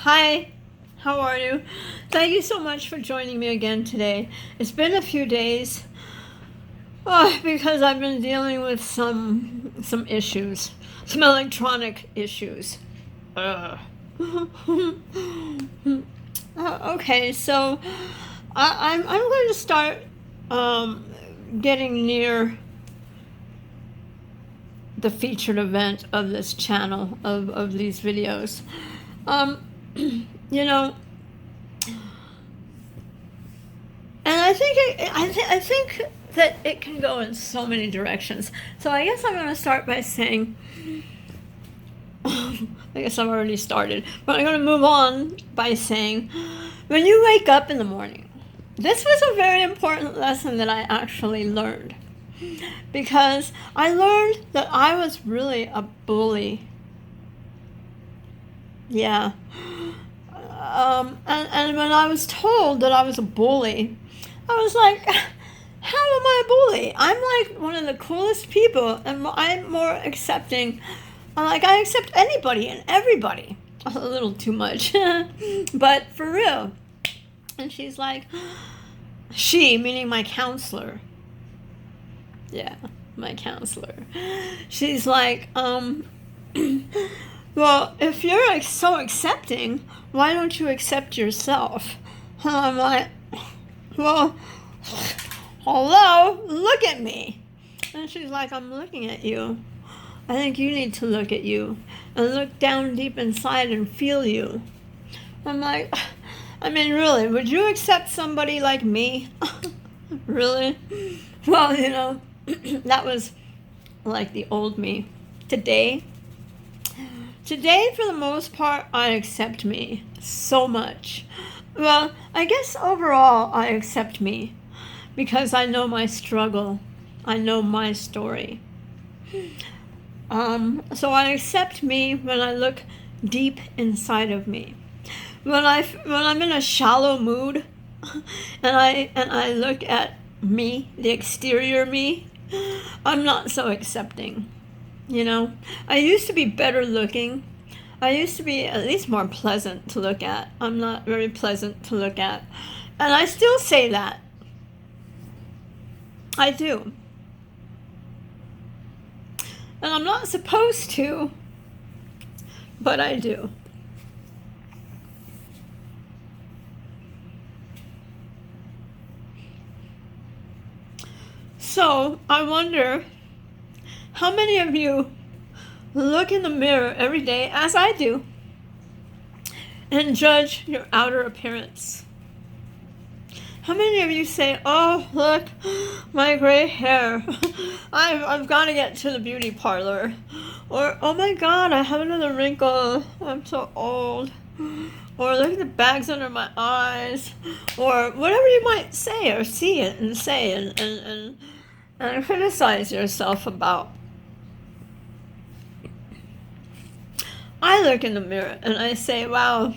Hi, how are you? Thank you so much for joining me again today. It's been a few days because I've been dealing with some issues, some electronic issues. Uh. Okay, so I'm going to start getting near the featured event of this channel of these videos. You know, and I think that it can go in so many directions. So I guess I'm going to start by saying, I guess I've already started, but I'm going to move on by saying, when you wake up in the morning, this was a very important lesson that I actually learned. Because I learned that I was really a bully. Yeah. And when I was told that I was a bully, I was like, how am I a bully? I'm like one of the coolest people, and I'm more accepting. I accept anybody and everybody. A little too much. But for real. And she's like, she, meaning my counselor. Yeah, my counselor. She's like, well, if you're so accepting, why don't you accept yourself? And I'm like, well, hello, look at me. And she's like, I'm looking at you. I think you need to look at you and look down deep inside and feel you. I'm like, I mean, really, would you accept somebody like me? Really? Well, that was like the old me. Today, for the most part, I accept me so much. Well, I guess overall I accept me because I know my struggle. I know my story. So I accept me when I look deep inside of me. When I'm in a shallow mood and I look at me, the exterior me, I'm not so accepting. I used to be better looking. I used to be at least more pleasant to look at. I'm not very pleasant to look at. And I still say that. I do. And I'm not supposed to, but I do. So I wonder how many of you look in the mirror every day, as I do, and judge your outer appearance. How many of you say, oh, look, my gray hair. I've got to get to the beauty parlor. Or, oh my God, I have another wrinkle. I'm so old. Or look at the bags under my eyes. Or whatever you might say or see it and say and criticize yourself about. I look in the mirror and I say, wow,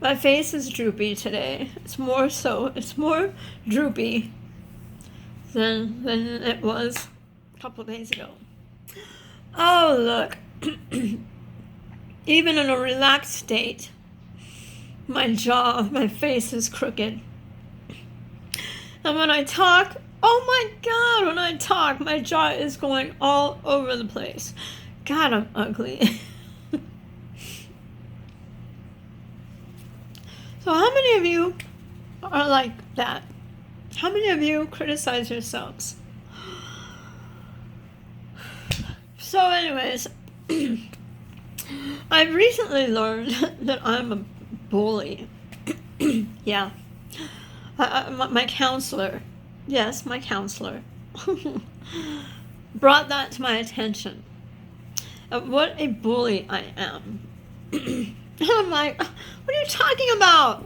my face is droopy today. It's more droopy than it was a couple of days ago. Oh, look. Even in a relaxed state, my face is crooked. And when I talk, oh my God, when I talk, my jaw is going all over the place. God, I'm ugly. So how many of you are like that? How many of you criticize yourselves? So anyways, I've recently learned that I'm a bully. Yeah. My counselor, yes, my counselor, brought that to my attention. What a bully I am. And I'm like, what are you talking about?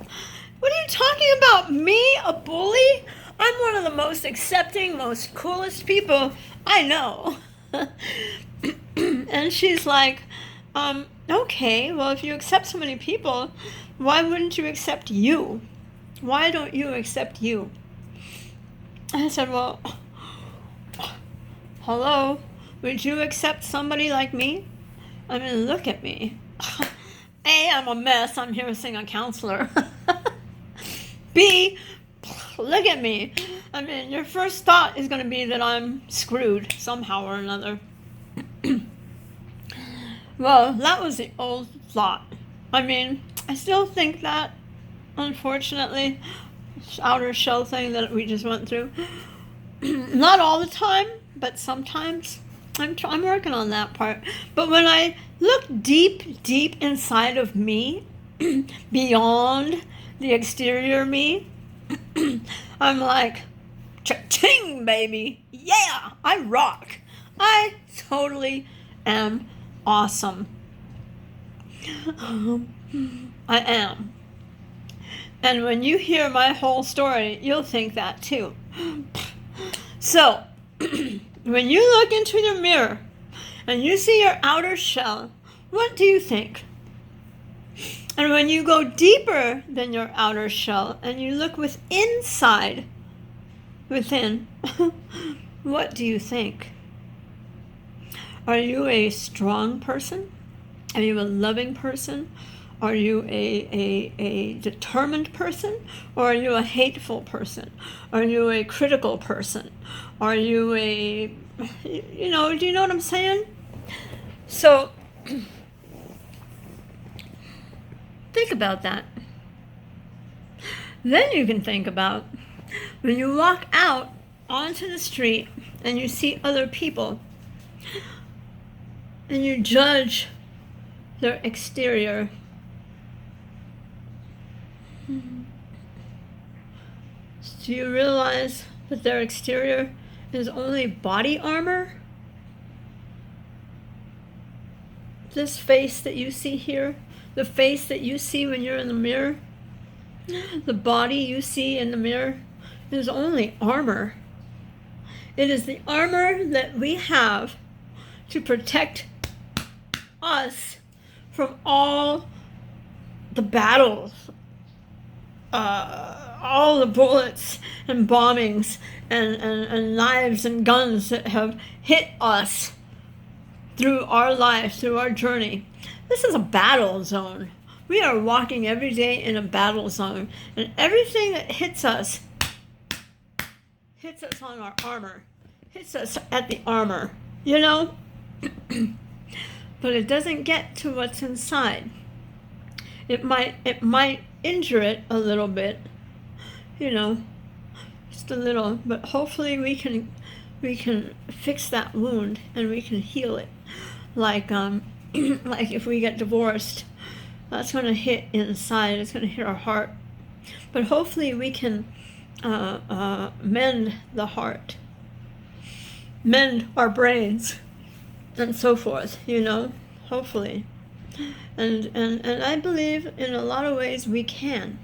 What are you talking about? Me, a bully? I'm one of the most accepting, most coolest people I know. And she's like, okay, well, if you accept so many people, why wouldn't you accept you? Why don't you accept you? I said, well, hello, would you accept somebody like me? I mean, look at me. Hey, am a mess. I'm here to sing a counselor. B, look at me. I mean, your first thought is going to be that I'm screwed somehow or another. Well, that was the old thought. I mean, I still think that, unfortunately, outer shell thing that we just went through. Not all the time, but sometimes. I'm working on that part. But when I look deep, deep inside of me, beyond the exterior me, I'm like, cha-ching, baby. Yeah, I rock. I totally am awesome. I am. And when you hear my whole story, you'll think that too. So, when you look into the mirror and you see your outer shell, what do you think? And when you go deeper than your outer shell and you look within, what do you think? Are you a strong person? Are you a loving person? Are you a determined person? Or are you a hateful person? Are you a critical person? Are you a, do you know what I'm saying? So, think about that. Then you can think about when you walk out onto the street and you see other people and you judge their exterior. Do you realize that their exterior is only body armor? This face that you see here, the face that you see when you're in the mirror, the body you see in the mirror is only armor. It is the armor that we have to protect us from all the battles, all the bullets and bombings and knives and guns that have hit us through our life, through our journey. This is a battle zone. We are walking every day in a battle zone, and everything that hits us on our armor, hits us at the armor, you know? But it doesn't get to what's inside. It might injure it a little bit, you know, just a little, but hopefully we can fix that wound and we can heal it. Like like if we get divorced, that's going to hit inside. It's going to hit our heart. But hopefully we can mend the heart, mend our brains, and so forth, you know, hopefully. And I believe in a lot of ways we can.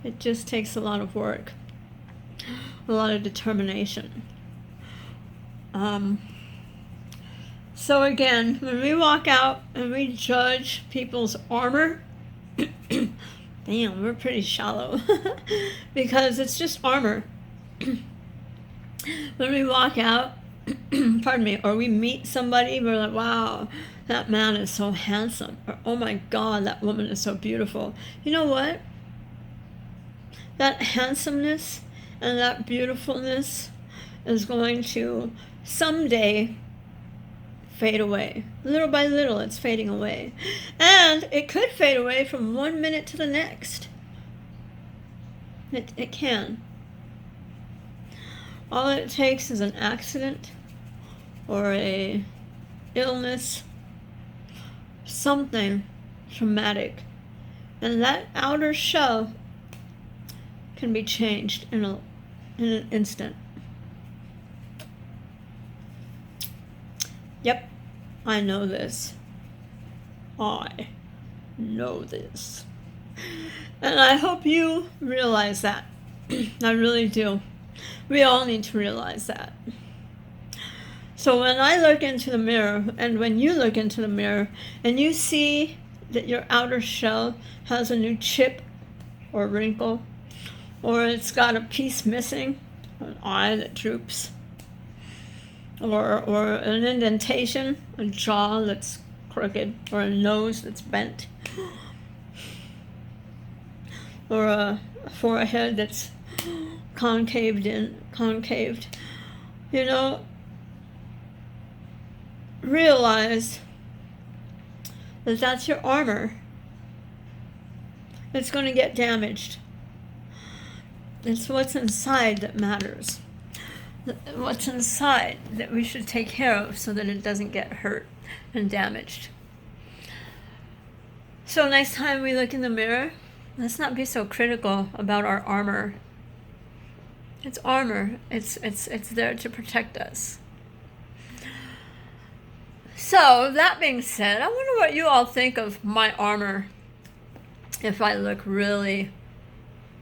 It just takes a lot of work, a lot of determination. So again, when we walk out and we judge people's armor, damn, we're pretty shallow because it's just armor. When we walk out, pardon me, or we meet somebody, we're like, wow, that man is so handsome, or oh my God, that woman is so beautiful. You know what? That handsomeness and that beautifulness is going to someday fade away. Little by little, it's fading away. And it could fade away from 1 minute to the next. It can. All it takes is an accident or a illness, something traumatic, and that outer shell can be changed in an instant. Yep, I know this. I know this. And I hope you realize that. I really do. We all need to realize that. So when I look into the mirror, and when you look into the mirror, and you see that your outer shell has a new chip or wrinkle, or it's got a piece missing, an eye that droops, or an indentation, a jaw that's crooked, or a nose that's bent, or a forehead that's concaved. You know, realize that that's your armor. It's going to get damaged. It's what's inside that matters. What's inside that we should take care of so that it doesn't get hurt and damaged. So next time we look in the mirror, let's not be so critical about our armor. It's armor. It's there to protect us. So that being said, I wonder what you all think of my armor if I look really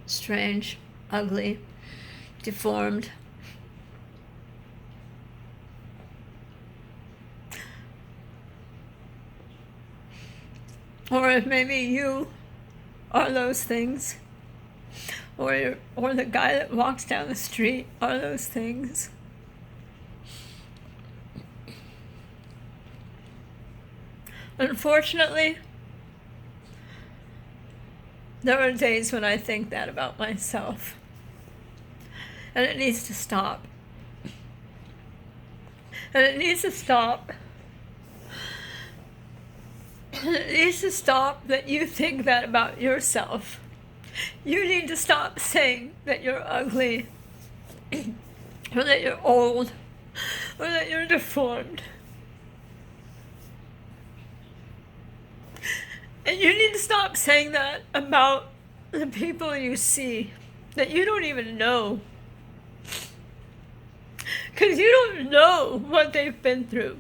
strange, ugly, deformed. Or if maybe you are those things, or the guy that walks down the street are those things. Unfortunately, there are days when I think that about myself, and it needs to stop. And it needs to stop. It needs to stop that you think that about yourself. You need to stop saying that you're ugly, or that you're old, or that you're deformed. And you need to stop saying that about the people you see that you don't even know. Because you don't know what they've been through.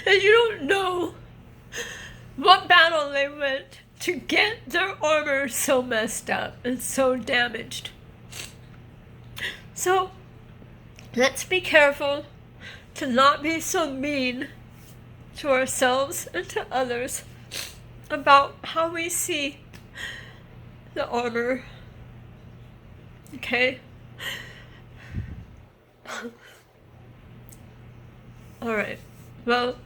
And you don't know what battle they went to get their armor so messed up and so damaged. So, let's be careful to not be so mean to ourselves and to others about how we see the armor. Okay? Alright. Well,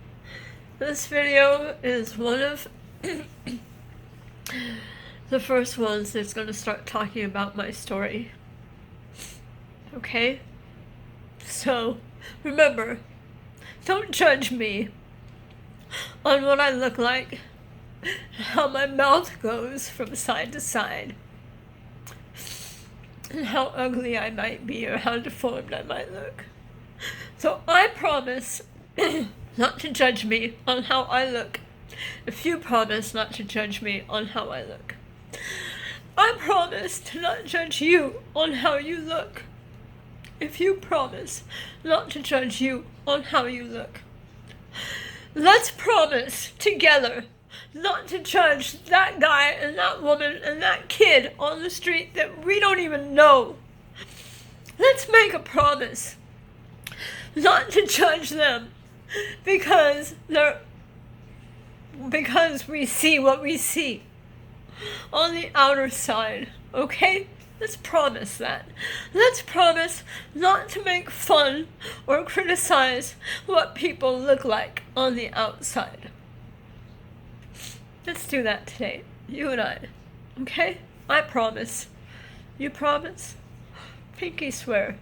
this video is one of the first ones that's going to start talking about my story. Okay? So, remember, don't judge me on what I look like, how my mouth goes from side to side, and how ugly I might be or how deformed I might look. So I promise not to judge me on how I look if you promise not to judge me on how I look. I promise to not judge you on how you look if you promise not to judge you on how you look. Let's promise together not to judge that guy and that woman and that kid on the street that we don't even know. Let's make a promise not to judge them because we see what we see on the outer side, okay? Let's promise that. Let's promise not to make fun or criticize what people look like on the outside. Let's do that today, you and I, okay? I promise. You promise? Pinky swear.